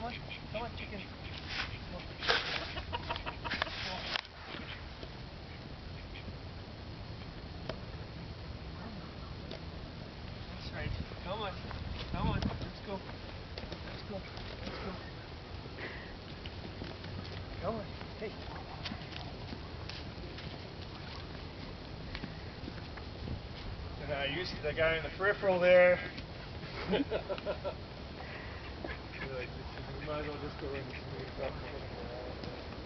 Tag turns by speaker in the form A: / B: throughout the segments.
A: on. Come on, chicken. Come on. That's right. Come on. Come on. Let's go. Let's go. Let's go. Come on. Hey. Used to the guy in the peripheral there. Good. We might as well just go in and smooth.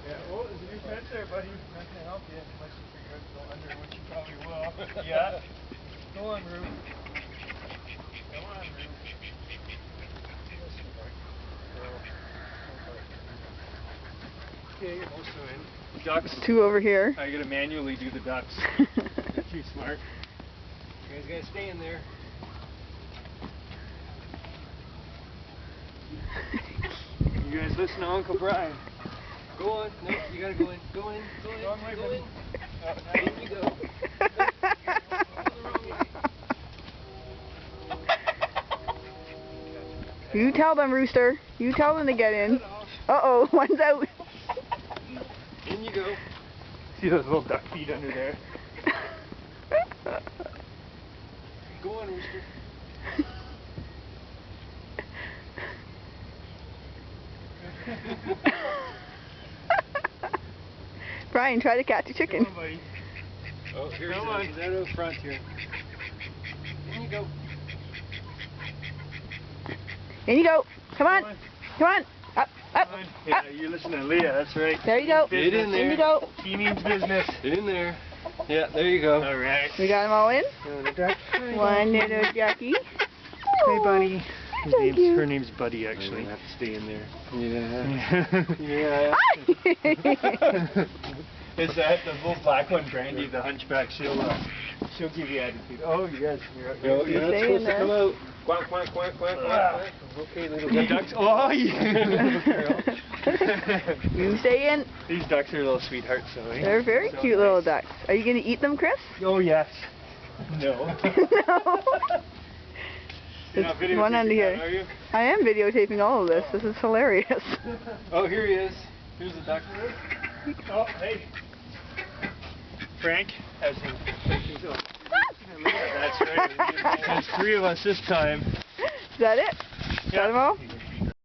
A: Yeah. Oh, there's a new fence there, buddy. Not gonna help you unless you figure out to go under, which you probably will. Yeah. Go on, Rube. Come on, Rube. Okay, you're most of in. Ducks.
B: 2 over here.
A: I gotta manually do the ducks. They're too smart. You guys gotta stay in there. You guys listen to Uncle Brian. Go on. No, you gotta go in. Go in. Go in. Wrong way, go in. Oh, now in you go.
B: You tell them, Rooster. You tell them to get in. Uh-oh, one's out.
A: In you go. See those little duck feet under there? Go on, Rooster.
B: Brian, try to catch a chicken.
A: Come on, buddy. Oh, here's out of the front here. In you go.
B: In you go. Come on. Come on. Up, up,
A: Yeah,
B: up.
A: you listen to Leah, that's right.
B: There you go.
A: Get in there.
B: In you go.
A: He means business. Get in there. Yeah, there you go. All right.
B: We got them all in? One little ducky.
A: Hey, buddy.
B: Her
A: name's Buddy, actually. You have to stay in there.
B: Yeah.
A: Is that the little black one, Brandy, the hunchback? She'll give you attitude. Oh, yes. You're not supposed to come out. Quack, quack, quack, quack, quack. Okay, little ducks. Oh, yeah.
B: You stay in.
A: These ducks are little sweethearts, so
B: they're very cute little ducks. Are you going to eat them, Chris?
A: Oh, yes. No.
B: No. There's one under here.
A: Are you?
B: I am videotaping all of this. This is hilarious.
A: Oh, here he is. Here's the duck. Oh, hey. Frank has him. That's right. There's 3 of us this time.
B: Is that it? Got them all?